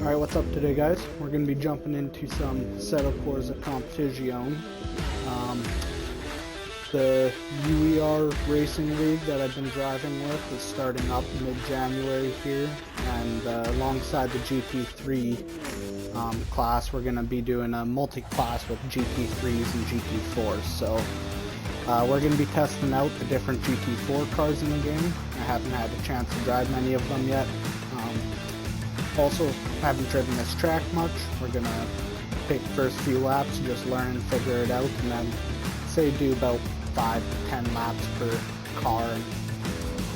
Alright, what's up today, guys? We're going to be jumping into some Assetto Corsa Competizione. The UER racing league that I've been driving with is starting up mid-January here, and alongside the GT3 class, we're going to be doing a multi-class with GT3s and GT4s. So we're going to be testing out the different GT4 cars in the game. I haven't had a chance to drive many of them yet. Also, haven't driven this track much. We're going to take the first few laps, just learn and figure it out, and then say do about 5 to 10 laps per car and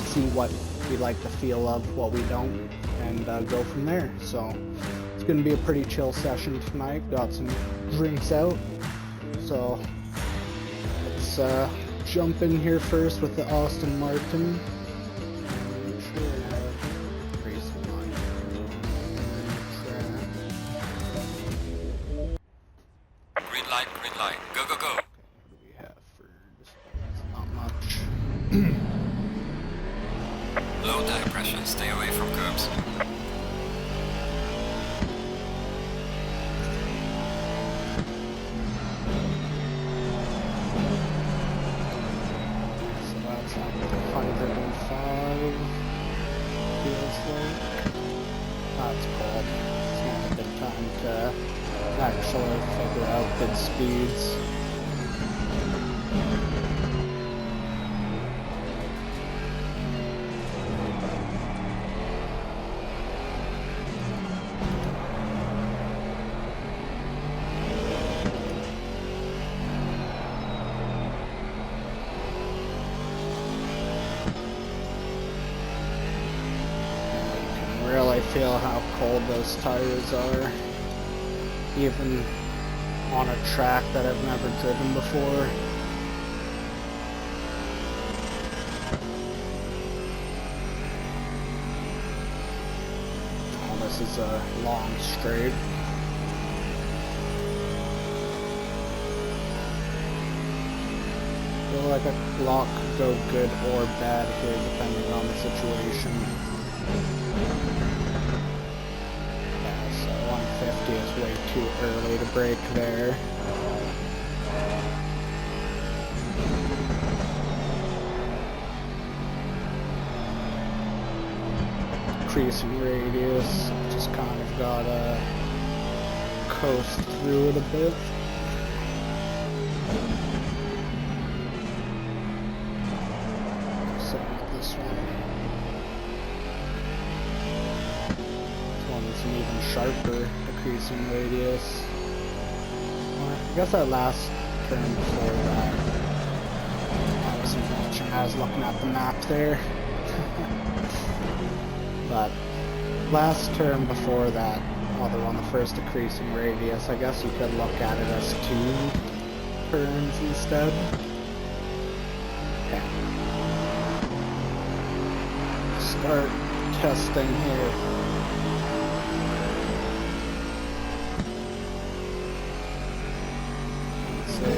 see what we like the feel of, what we don't, and go from there. So it's going to be a pretty chill session tonight. Got some drinks out, so let's jump in here first with the Aston Martin. Make sure I have racing on track. Green light, go, go, go. What do we have for displays? Not much. Low tire pressure, stay away from curbs. So that's like 105, feels like. That's cold. It's not a good time to actually figure out good speeds. Really feel how cold those tires are, even on a track that I've never driven before. Oh, this is a long straight. I feel like a block could go good or bad here depending on the situation. Yeah, so 150 is way too early to brake there. Decreasing radius, just kind of gotta coast through it a bit. Same with this one. It's an even sharper decreasing radius. Well, I guess that last turn before that, I wasn't watching, I was looking at the map there. But last turn before that, other one, the first decreasing radius, I guess you could look at it as 2 turns instead. Okay. Start testing here. Okay,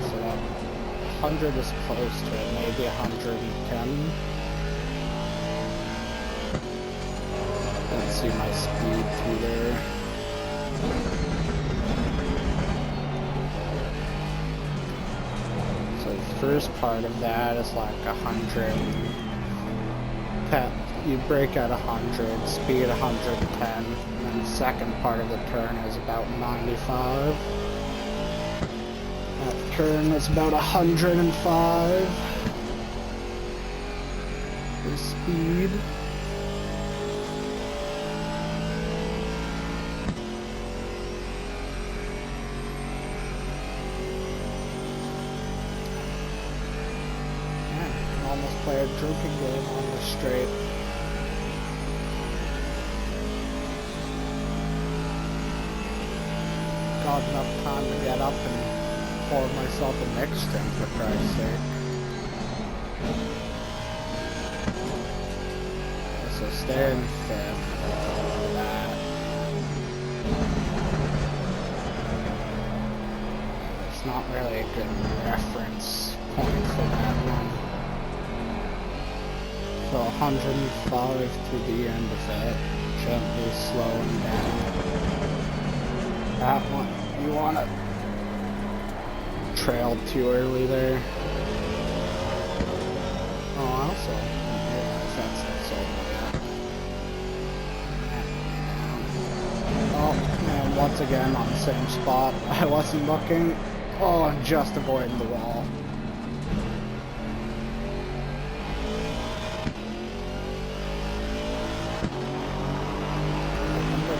so that 100 is close to it, maybe 110. Let's see my speed through there. So the first part of that is like 110. You brake at 100, speed 110, and then the second part of the turn is about 95. That turn is about 105 for speed. Yeah, you can almost play a drinking game on the straight. Got enough time to get up and pour myself a mixed drink, for Christ's sake. Okay, so stay in 5th for that. There's not not really a good reference point for that one. So 105 to the end of it, gently slowing down. That one, you want to trail too early there. Oh, I also didn't realize that's all the way up. Oh, and once again on the same spot. I wasn't looking. Oh, I'm just avoiding the wall.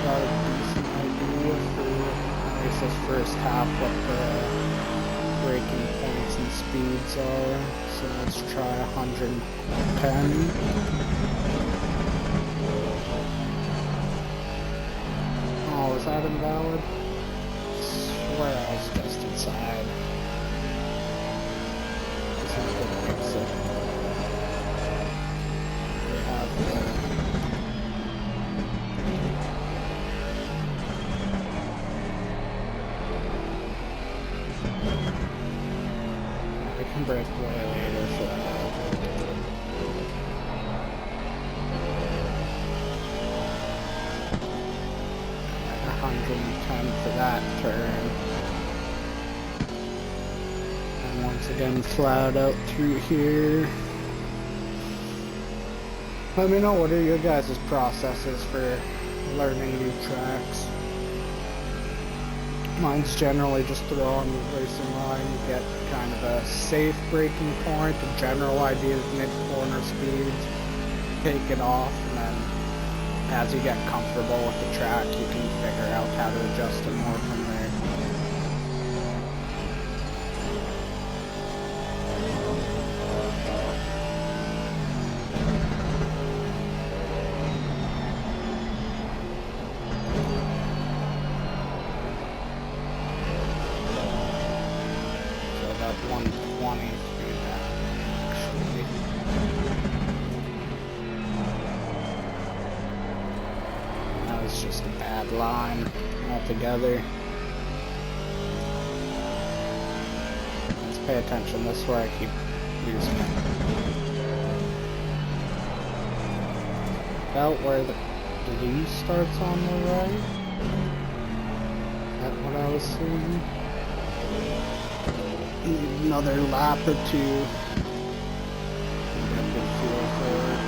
Got a decent idea for at least this first half what the braking points and speeds are. So let's try 110. Oh, is that invalid? I swear I was just inside. This is gonna fix it. We have the break way later for that. Like 110 for that turn. And once again flat out through here. Let me know what are your guys' processes for learning new tracks. Mine's generally just throw on the racing line, get kind of a safe braking point, a general idea of mid-corner speeds, take it off, and then as you get comfortable with the track, you can figure out how to adjust it more from there. So about 120 through that, actually. That was just a bad line altogether. Let's pay attention, this is where I keep losing it. About where the blue starts on the right? Is that what I was seeing? Need another lap or two. Get a good feel for it.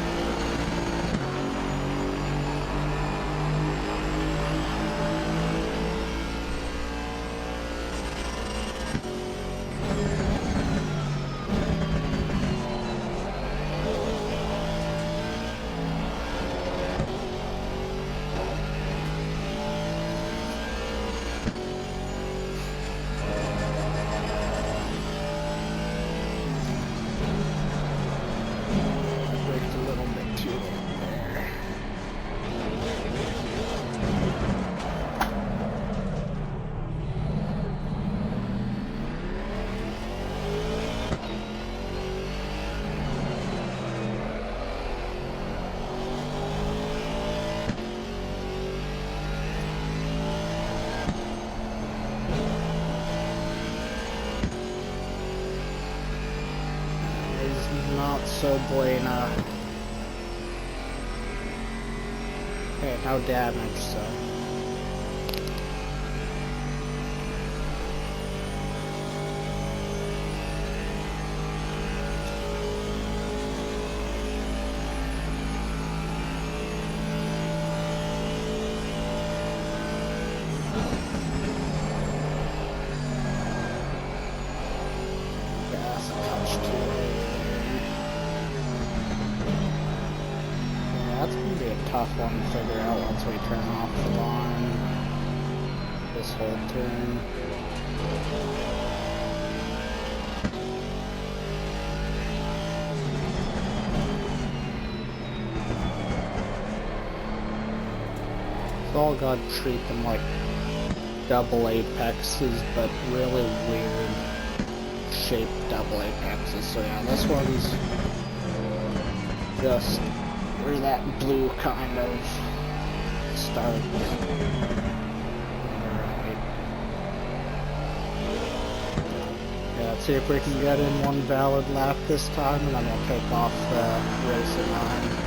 Not so buena. Okay, no damage, so. Gas touch too. That's going to be a tough one to figure out once we turn off the line. This whole turn. So all got to treat them like double apexes, but really weird shaped double apexes. So yeah, this one's just where that blue kind of starts. Alright. Yeah, Let's see if we can get in one valid lap this time, and then we'll take off the racing line.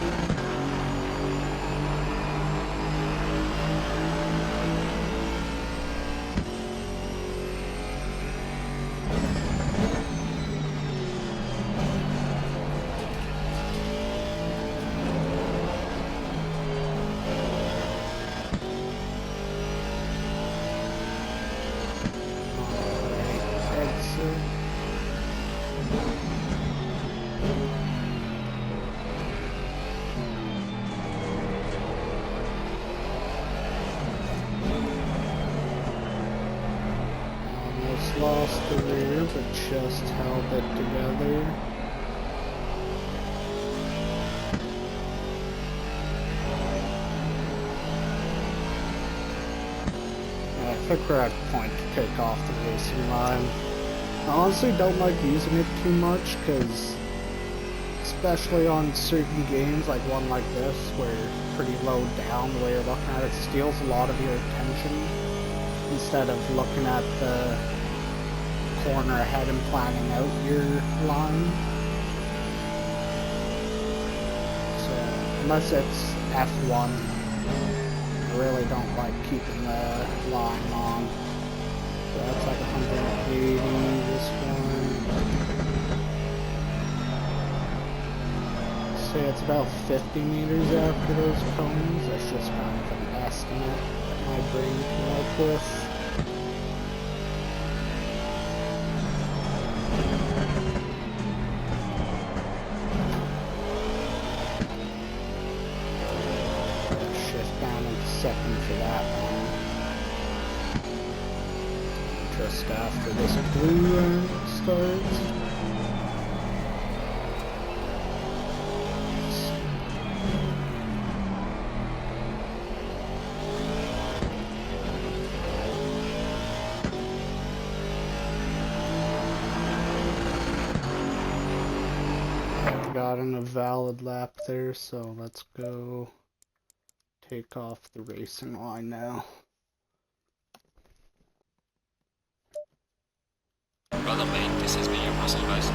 Lost the rear, but just held it together. I think we're at a point to take off the racing line. I honestly don't like using it too much, because especially on certain games like one like this, where it's pretty low down, the way you're looking at it steals a lot of your attention, instead of looking at the corner ahead and planning out your line. So unless it's F1, I really don't like keeping the line on. So that's like 180, this one. Say it's about 50 meters after those cones. That's just kind of an estimate that my brain came up with. Second for that one. Just after this blue round starts. I've gotten a valid lap there, so let's go take off the racing line now. Brother mate, this has been your muscle guys.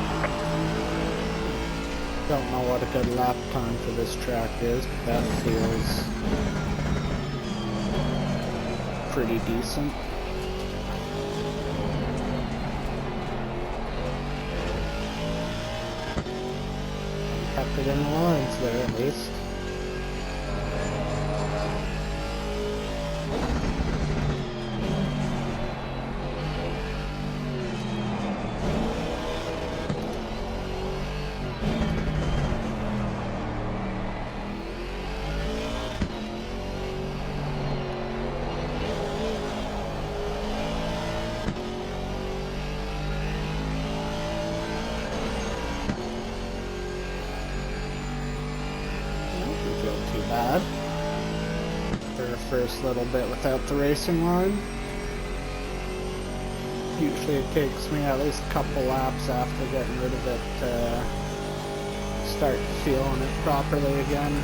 Don't know what a good lap time for this track is, but that feels pretty decent. Kept it in the lines there at least. Bad for the first little bit without the racing line. Usually it takes me at least a couple laps after getting rid of it to start feeling it properly again.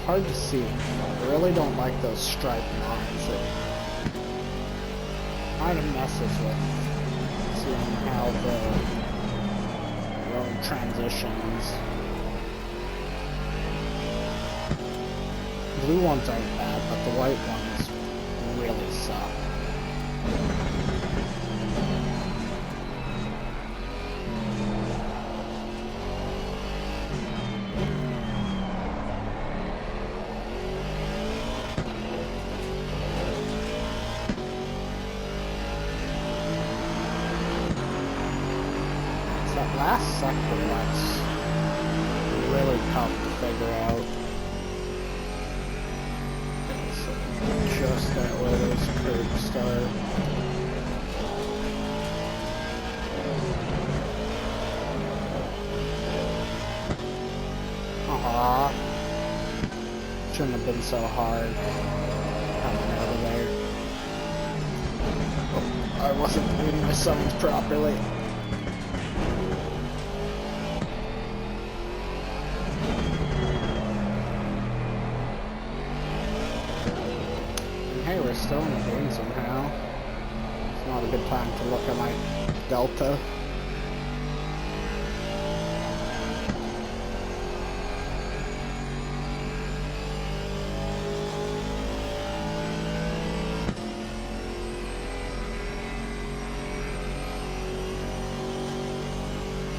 Hard to see. I really don't like those stripe lines. It kind of messes with seeing how the road transitions. Blue ones aren't bad, but the white ones really suck. Last sector that's really tough to figure out. So just that way those curves start. Aw, Shouldn't have been so hard coming out of there. Oh, I wasn't reading my summons properly. And hey, we're still in the game somehow. It's not a good time to look at my Delta.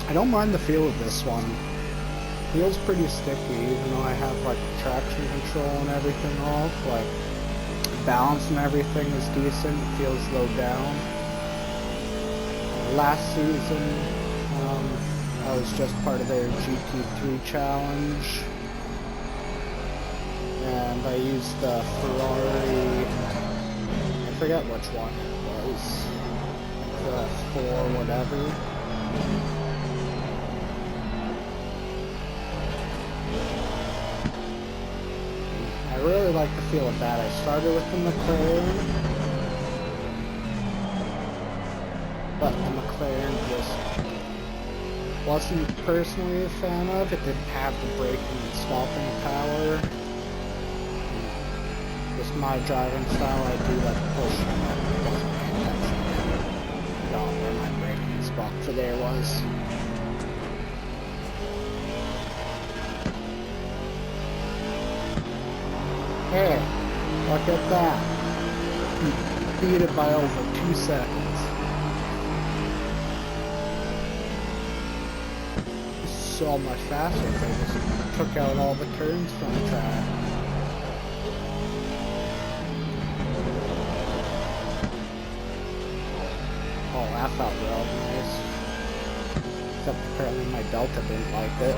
I don't mind the feel of this one. Feels pretty sticky, even though I have like traction control and everything off. Like balance and everything is decent. It feels low down. Last season, I was just part of their GT3 challenge, and I used the Ferrari. I forget which one it was. Like the 4 whatever. I really like the feel of that. I started with the McLaren, but the McLaren just wasn't personally a fan of. It didn't have the braking and stopping power. Just my driving style, I do like pushing up. It wasn't my intention. I forgot where my braking spot for there was. Hey, look at that. He beat it by over 2 seconds. So much faster if they just took out all the turns from the track. Oh, that felt real nice. Except apparently my Delta didn't like it.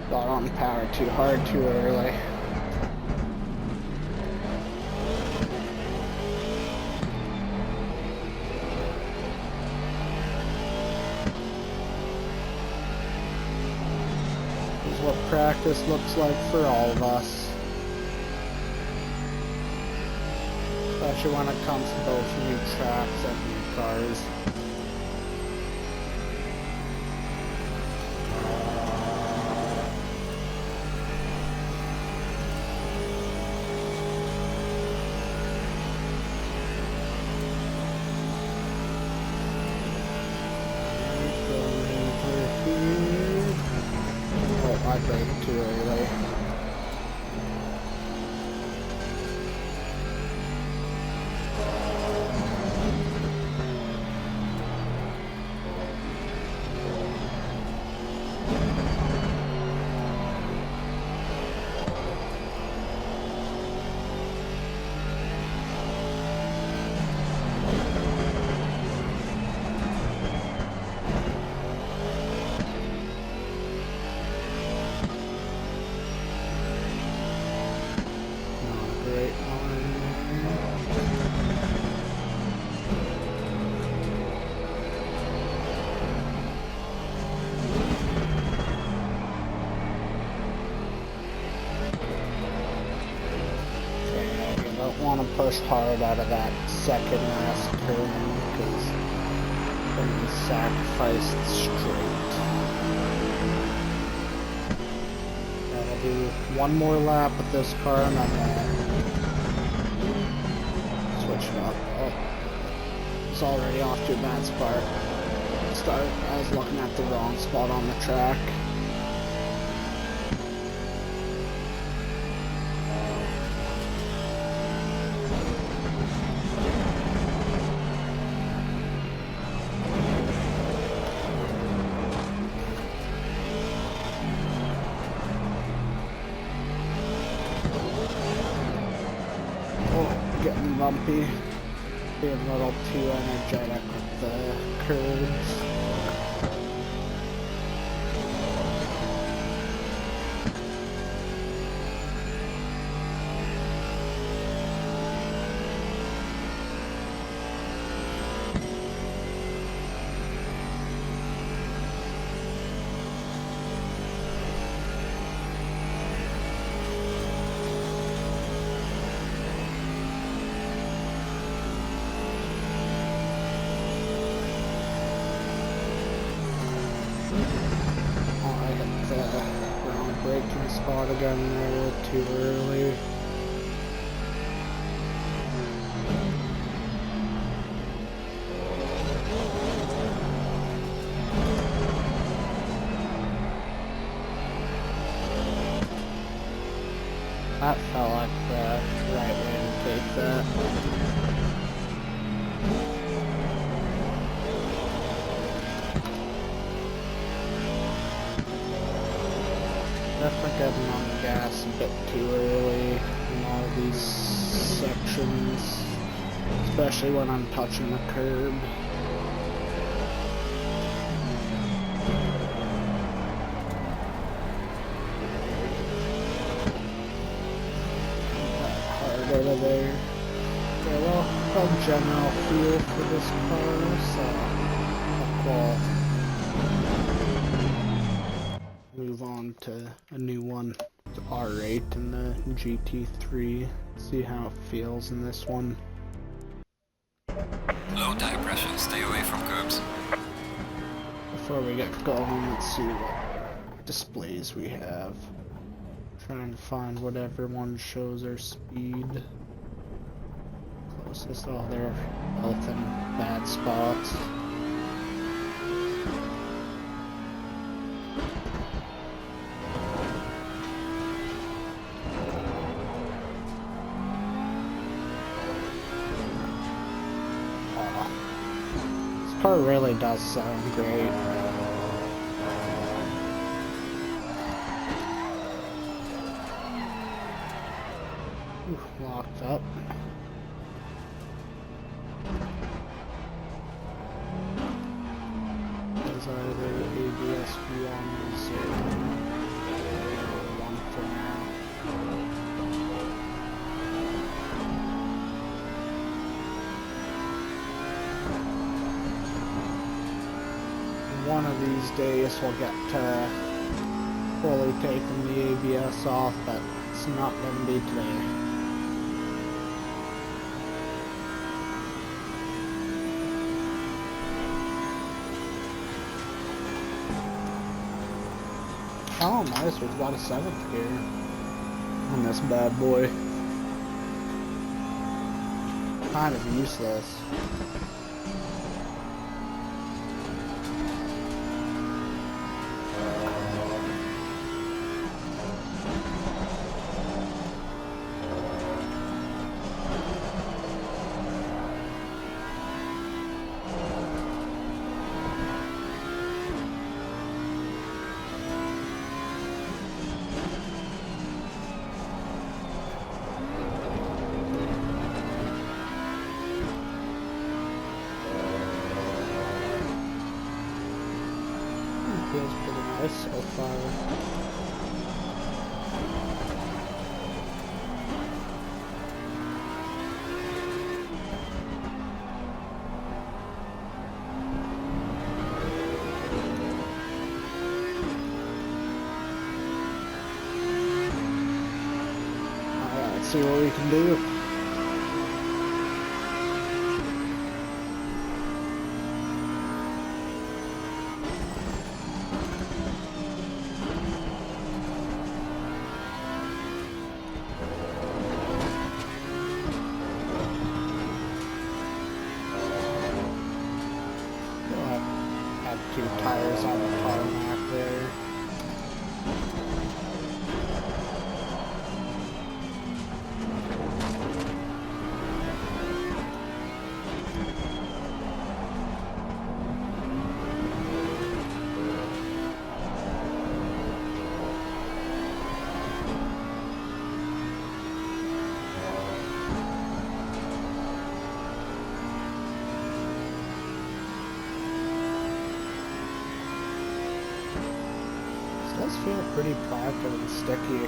Got on power too hard too early. This is what practice looks like for all of us. Especially when it comes to both new tracks and new cars. I braked too early. Want to push hard out of that second last turn because then we sacrificed the straight. I'll do one more lap with this car and then switch it up. Oh, it's already off to a bad start. I was looking at the wrong spot on the track. Getting bumpy, being a little too energetic with the curves. spot again there, too early. That felt like the right way to take that. Definitely getting on the gas a bit too early in all these sections, especially when I'm touching the curb. Out of there. Okay, well, a general feel for this car, so I'll move on to a new one, the R8 and the GT3, see how it feels in this one. Low tire pressure, stay away from curbs. Before we get going, let's see what displays we have. Trying to find whatever one shows our speed. Closest, oh, they're both in bad spots. Oh, this car really does sound great. Locked up. There's either ABS 1 or 1 for now. One of these days we'll get to fully taking the ABS off, but it's not going to be today. Oh, nice, we've got a 7th gear on this bad boy. Kind of useless. Feels pretty nice so far. Alright, let's see what we can do. Two tires on the tarmac there. It does feel pretty plateaued and sticky.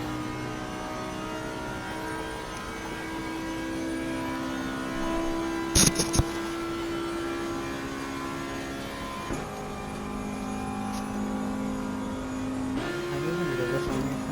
I didn't give us anything.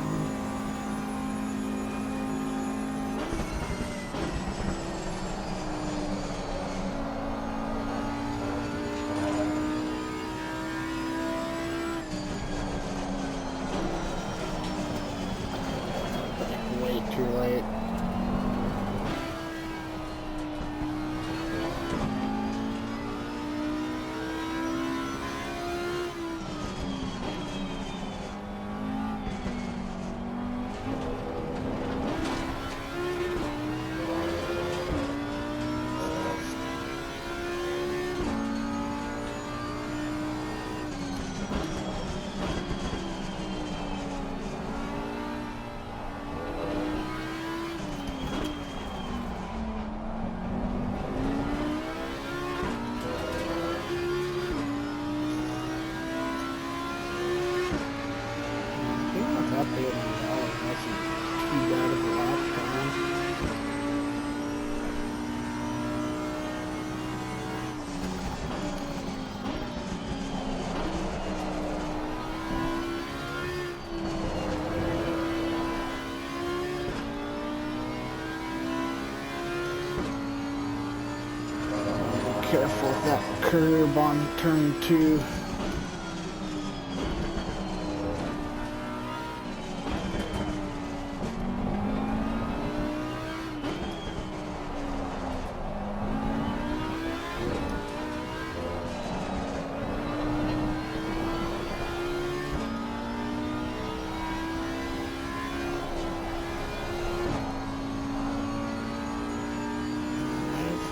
careful with that curb on turn 2.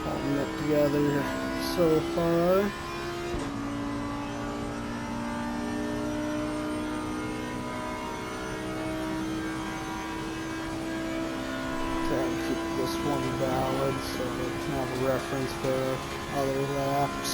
Holding it together so far. Try and keep this one valid so we can have a reference for other laps.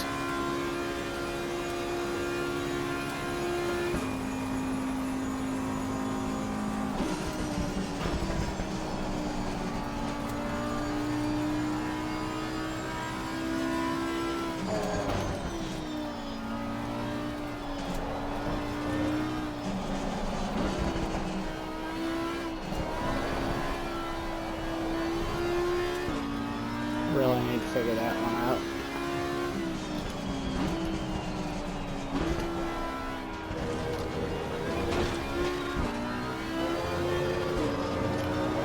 Really need to figure that one out.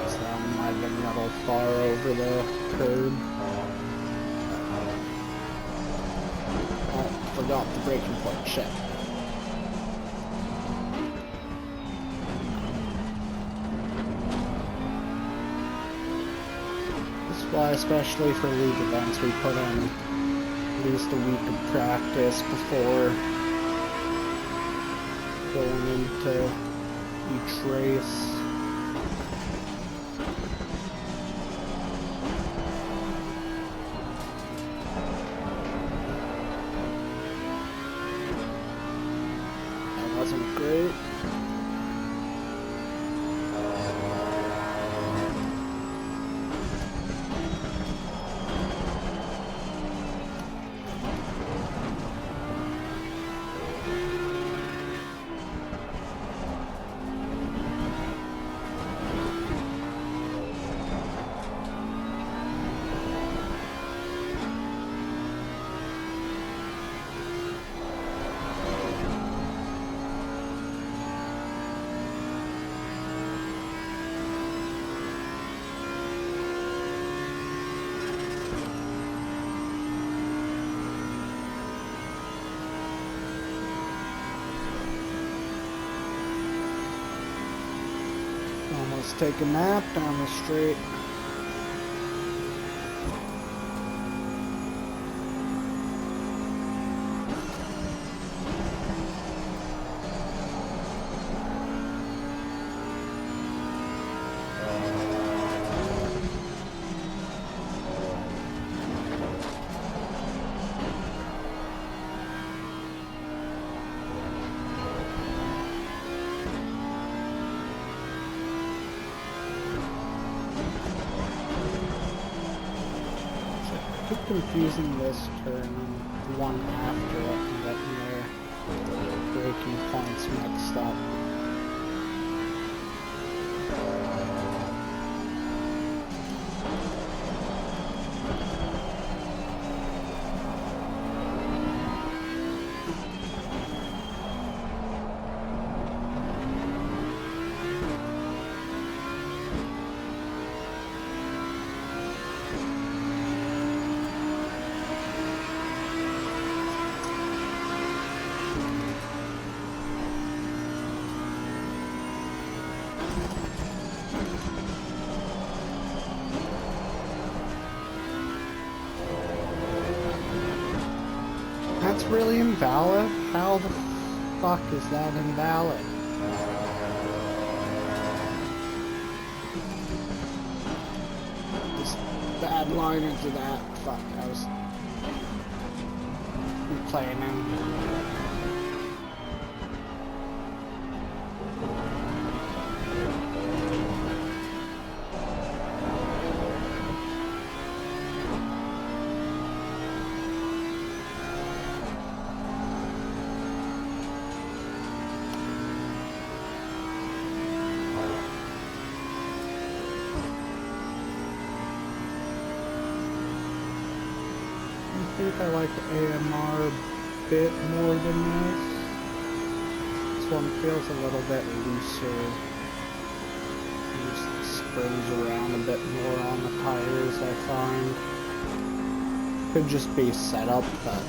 Guess that one might have been a little far over the curb. Oh, forgot the braking point. Shit. Why, especially for league events, we put in at least a week of practice before going into each race. That wasn't great. Almost take a nap down the straight. I keep confusing this turn and one after it and getting their braking points mixed up. That's really invalid? How the fuck is that invalid? Just bad line into that. Fuck, I was complaining. I think I like the AMR a bit more than this. This one feels a little bit looser. It just springs around a bit more on the tires, I find. Could just be setup, but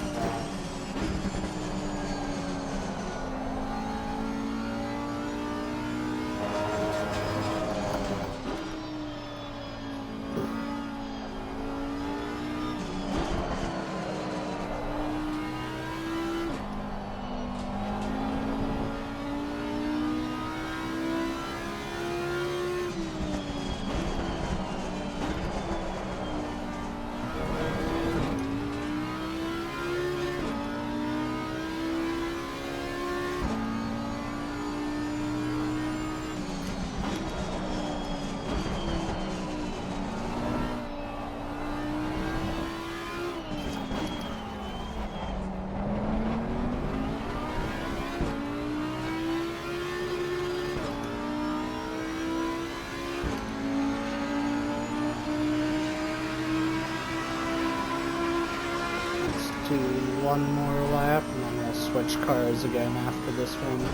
do one more lap and then we'll switch cars again after this one.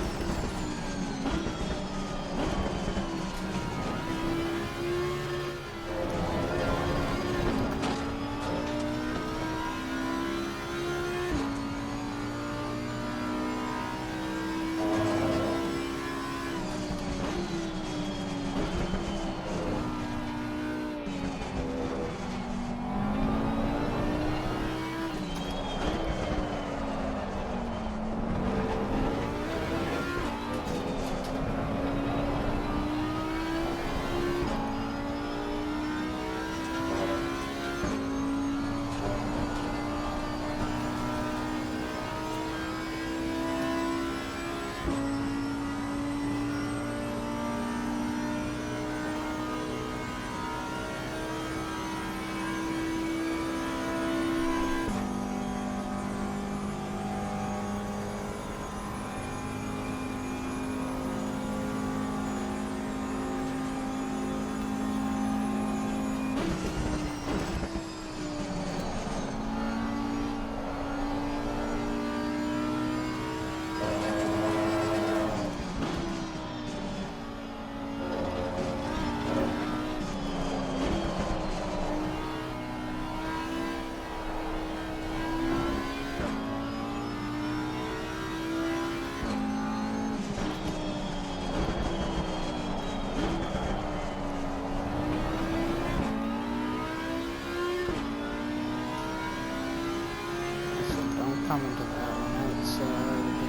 Come into that one outside.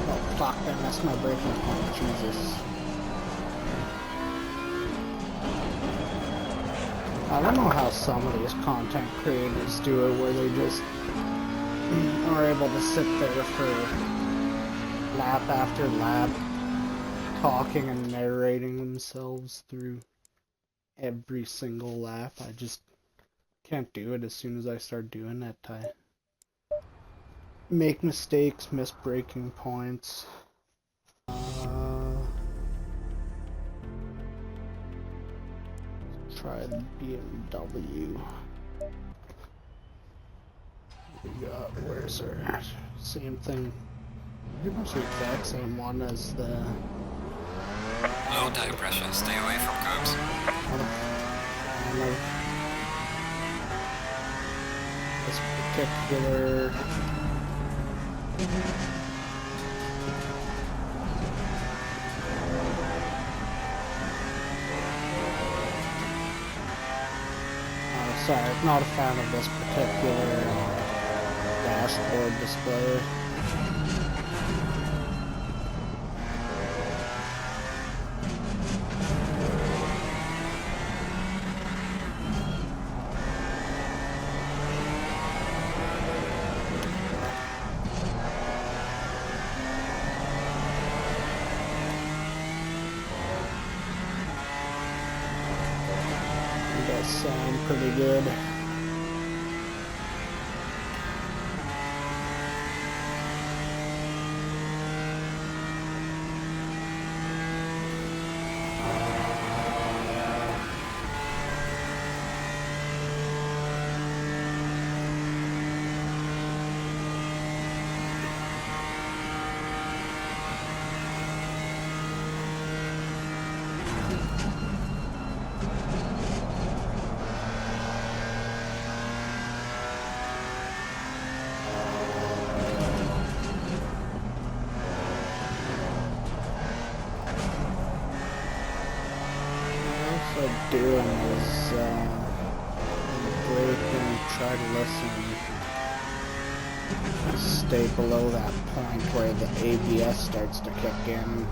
Oh fuck, I messed my braking point, Jesus. I don't know how some of these content creators do it, where they just are able to sit there for lap after lap, talking and narrating themselves through every single lap. I just can't do it. As soon as I start doing it, I make mistakes, miss braking points. Try the BMW. We got, where's our same thing? Pretty much the exact same one as the... Low tire pressure, stay away from curbs. This particular... sorry, not a fan of this particular dashboard display. Sound pretty good. is brake and try to listen. Stay below that point where the ABS starts to kick in.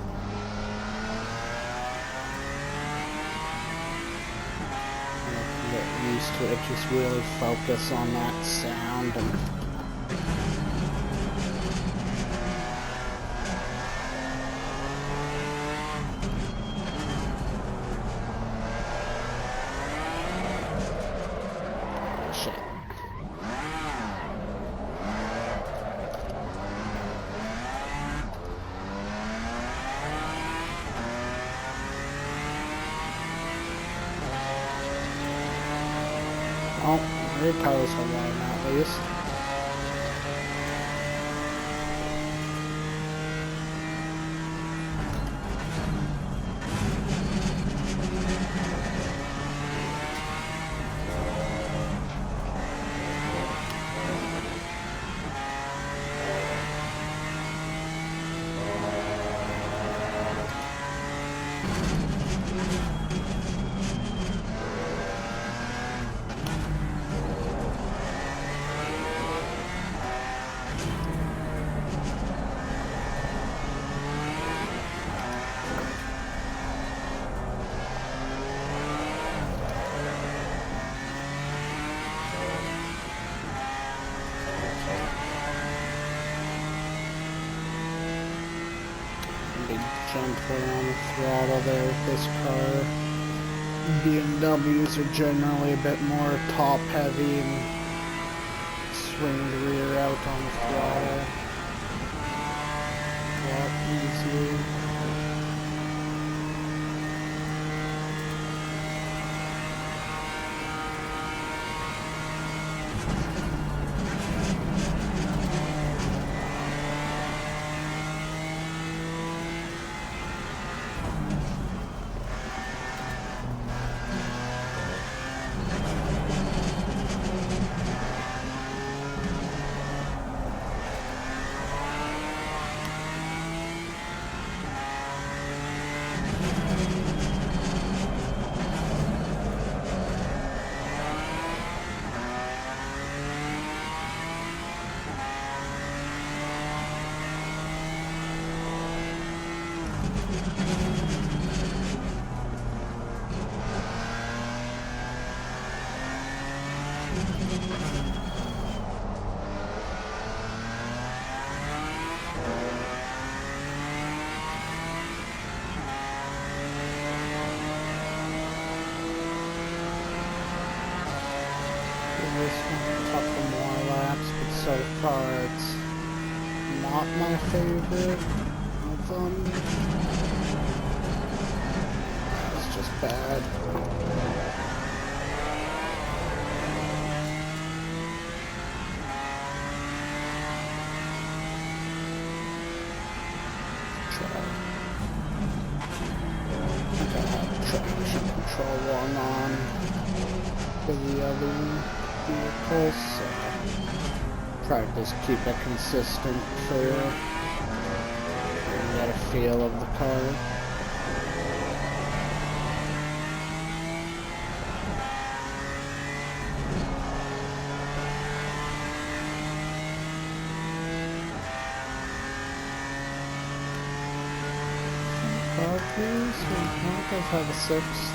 Get used to it, just really focus on that sound and shit. Oh, rear tires are running at least. Gently on the throttle there with this car. BMWs are generally a bit more top heavy and swing the rear out on the throttle a lot easier. This one, a couple more laps, but so far it's not my favorite of them. It's just bad. Try. I gotta have traction control one on for the other vehicles, so try to just keep it consistent for get a feel of the car. Please, let's have a sixth.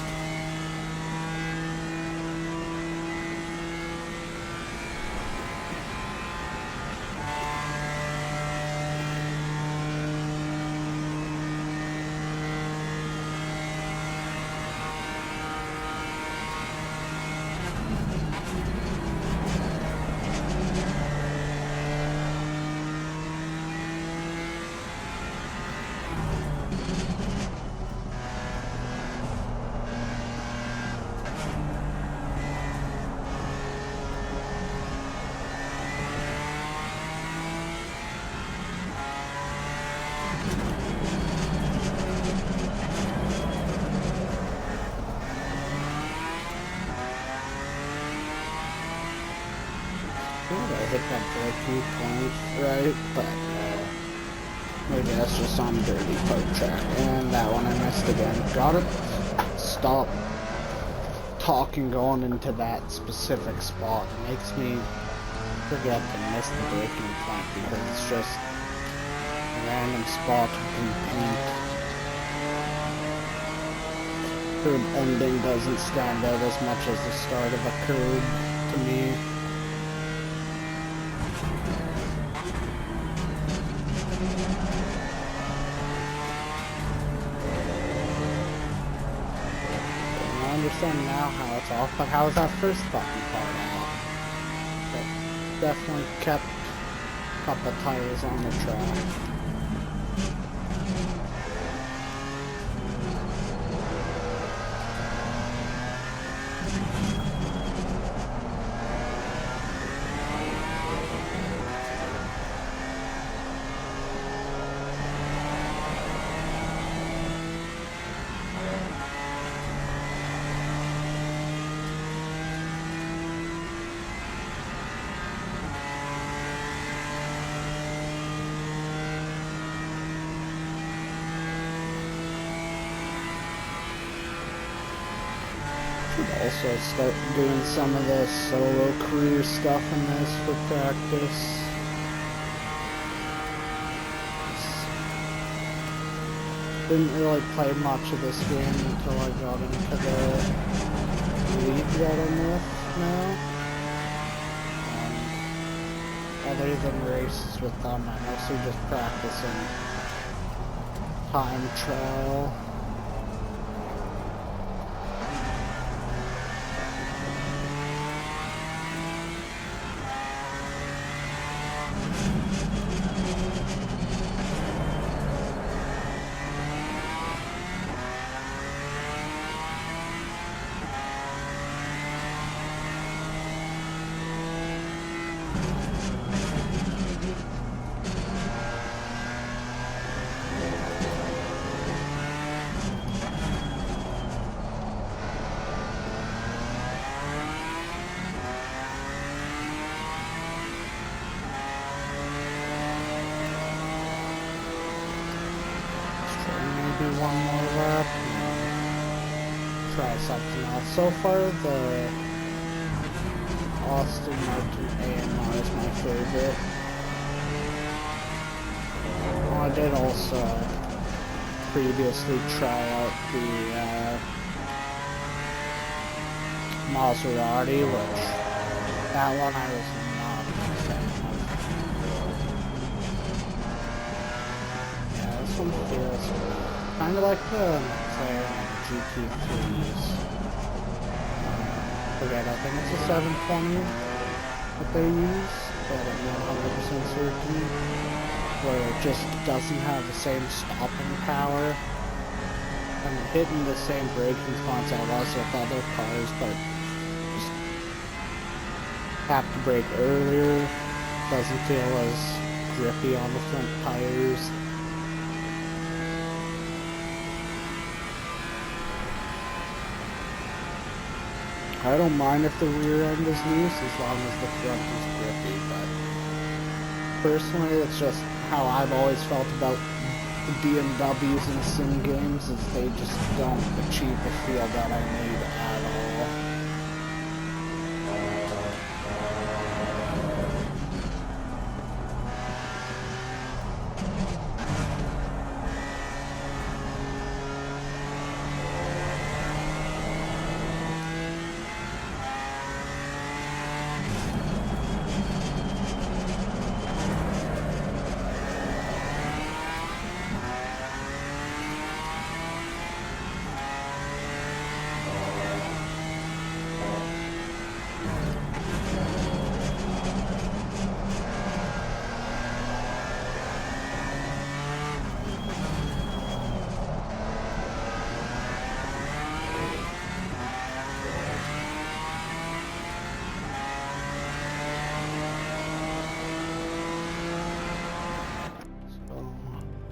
I hit that breaking point right, but maybe that's just on dirty park track. And that one I missed again. Got it. Stop. talking going into that specific spot. It makes me forget to miss the braking point because it's just a random spot in paint. Curb ending doesn't stand out as much as the start of a curb to me. I understand now how it's off, but how is that first fucking part off? But definitely kept a couple tires on the track. Also start doing some of the solo career stuff in this for practice. Didn't really play much of this game until I got into the league that I'm with now. And other than races with them, I'm mostly just practicing time trial. One more lap and try something else. So far, the Aston Martin AMR is my favorite. Well, I did also previously try out the Maserati, which that one I was not a fan of. Yeah, this one feels kind of like the McLaren GT3s. Forget, I think it's a 720 that they use, but I'm not 100% certain. Where it just doesn't have the same stopping power. I'm hitting the same braking spots I was with other cars, but just have to brake earlier. Doesn't feel as grippy on the front tires. I don't mind if the rear end is loose as long as the front is grippy, but personally it's just how I've always felt about the BMWs in sim games, is they just don't achieve the feel that I need at all.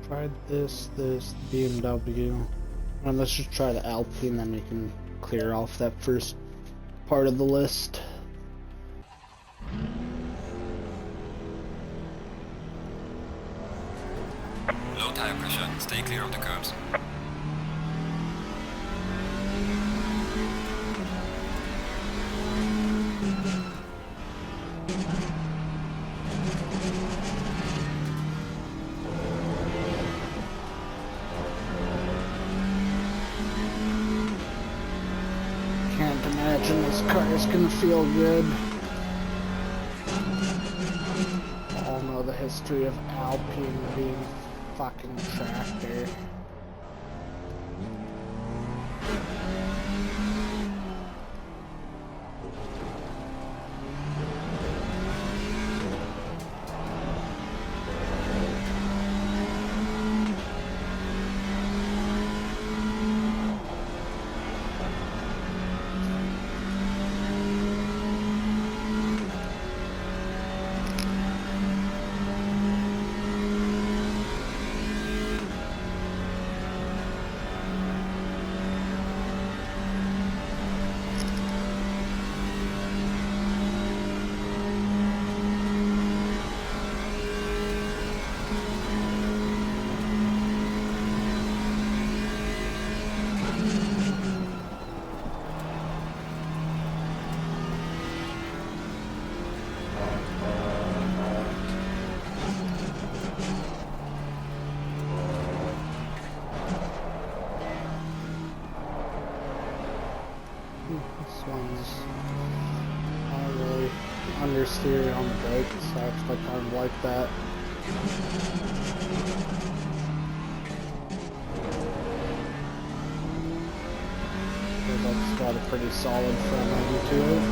Tried this BMW, and let's just try the Alpine, then we can clear off that first part of the list. Low tire pressure, stay clear of the curbs. imagine this car is gonna feel good. All know the history of Alpine being fucking tractor. This one's not really understeer on the brakes, so I actually kind of like that. That's got a pretty solid front end to it.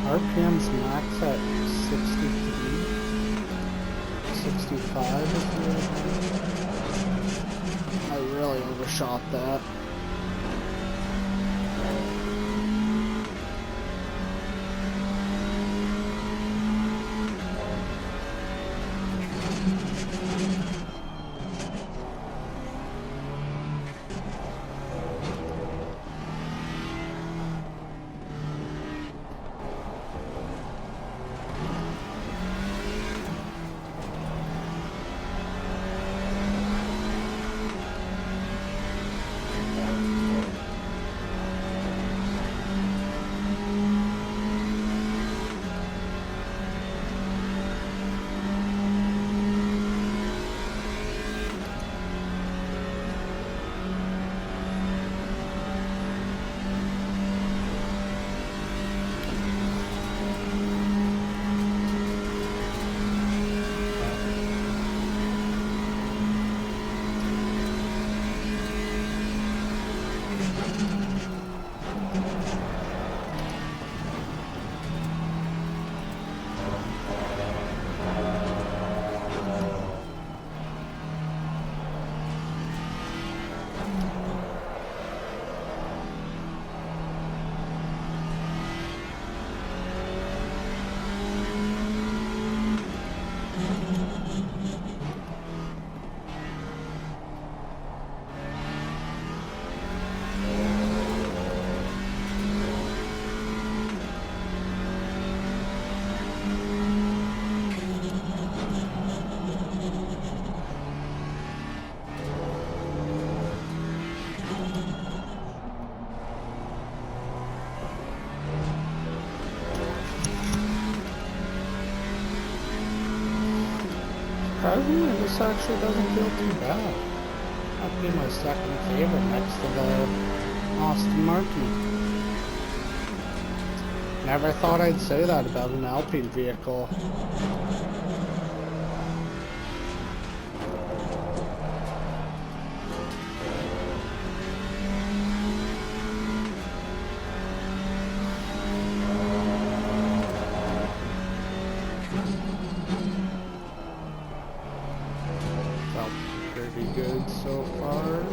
RPM's max at 63, 65 is the I really overshot that. Surprisingly, this actually doesn't feel too bad. That'd be my second favorite next to the Aston Martin. Never thought I'd say that about an Alpine vehicle. Good so far.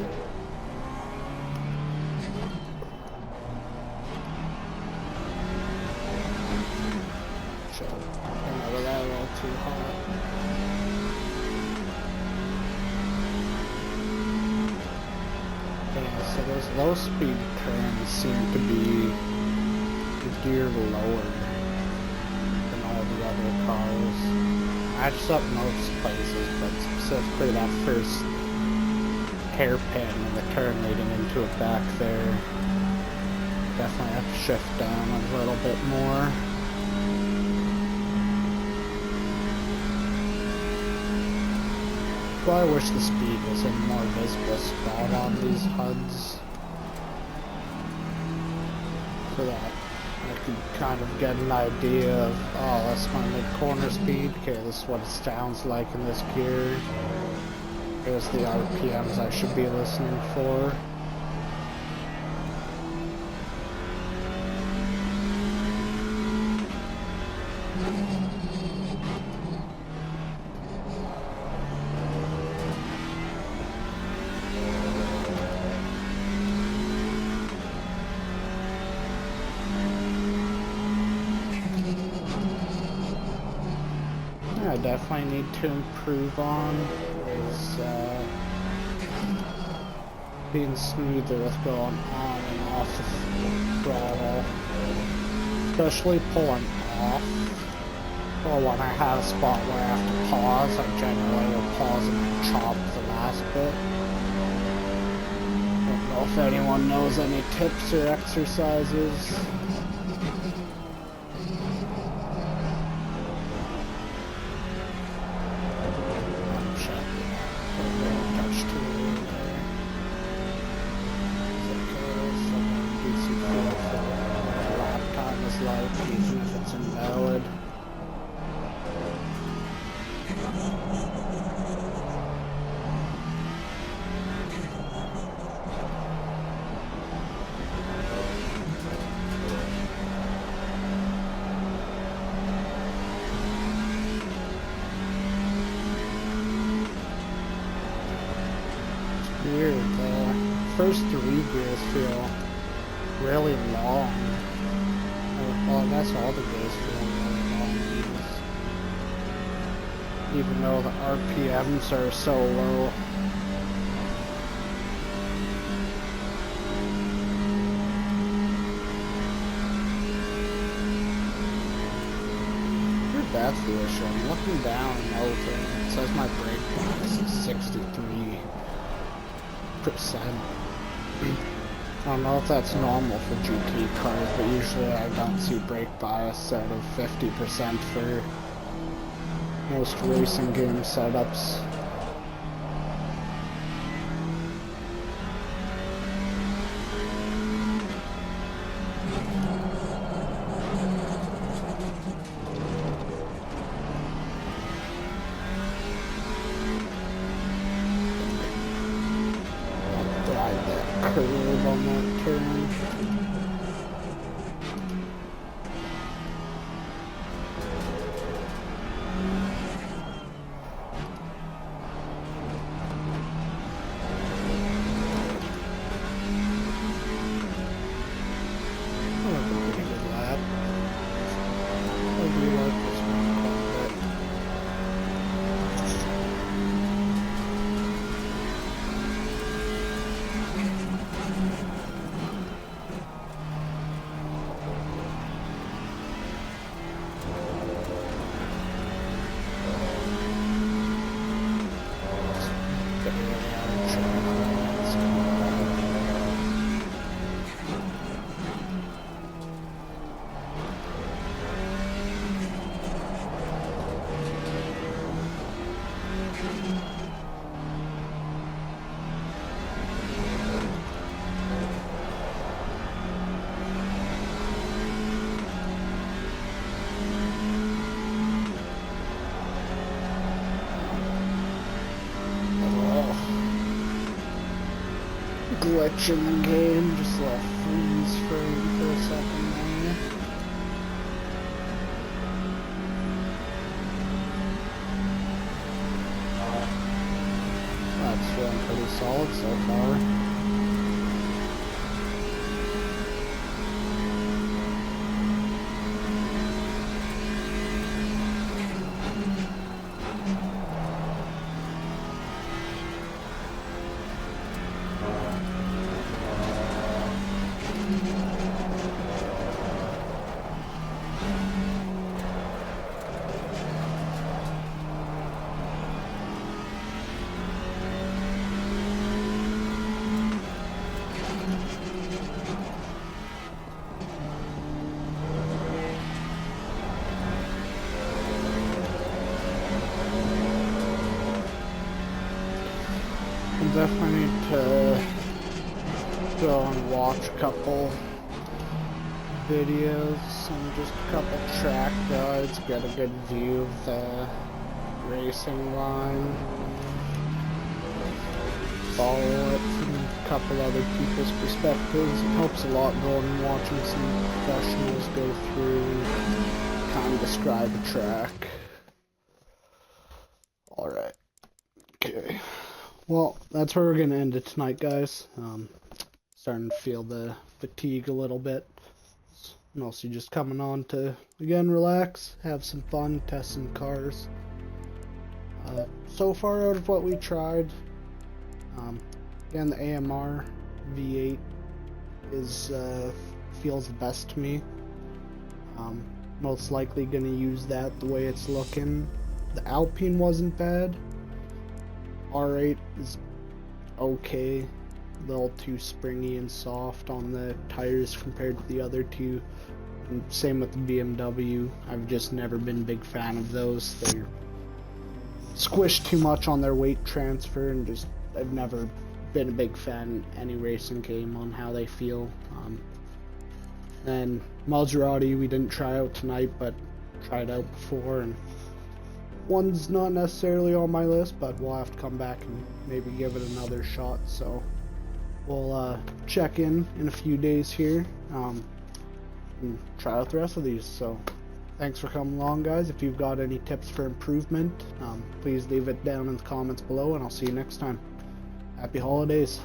Came out of that a little too hot. Yeah, so those low speed turns seem to be geared lower. other cars. Matches up most places, but specifically that first hairpin and the turn leading into it back there. Definitely have to shift down a little bit more. Well, I wish the speed was in a more visible spot on these HUDs, so that I could kind of get an idea of, oh, that's my mid-corner speed, okay, this is what it sounds like in this gear. Here's the RPMs I should be listening for. I definitely need to improve on is being smoother with going on and off the throttle, especially pulling off, or when I have a spot where I have to pause. I generally will pause and chop the last bit. I don't know if anyone knows any tips or exercises. Even if it's invalid. It's weird, the first 3 gears feel really long. Well, I guess all the gears feel really long, even though the RPMs are so low. Here's that's the issue. I'm looking down and over, and it says my brake bias is 63%. I don't know if that's normal for GT cars, but usually I don't see brake bias out of 50% for most racing game setups. Curve on that turn. Glitch in the game, just let freeze frame for a second there. That's feeling pretty solid so far. definitely need to go and watch a couple videos and just a couple track guides, get a good view of the racing line, follow it from a couple other people's perspectives. It helps a lot going and watching some professionals go through and kind of describe a track. Alright, okay. Well, that's where we're going to end it tonight, guys. Starting to feel the fatigue a little bit. Mostly just coming on to, again, relax, have some fun, test some cars. So far out of what we tried, again, the AMR V8 is feels the best to me. Most likely going to use that the way it's looking. The Alpine wasn't bad. R8 is okay, a little too springy and soft on the tires compared to the other two. And same with the BMW. I've just never been a big fan of those. They're squished too much on their weight transfer, and just I've never been a big fan in any racing game on how they feel. And Maserati we didn't try out tonight, but tried out before, and one's not necessarily on my list, but we'll have to come back and maybe give it another shot. So we'll check in a few days here and try out the rest of these. So thanks for coming along, guys. If you've got any tips for improvement, please leave it down in the comments below, and I'll see you next time. Happy holidays.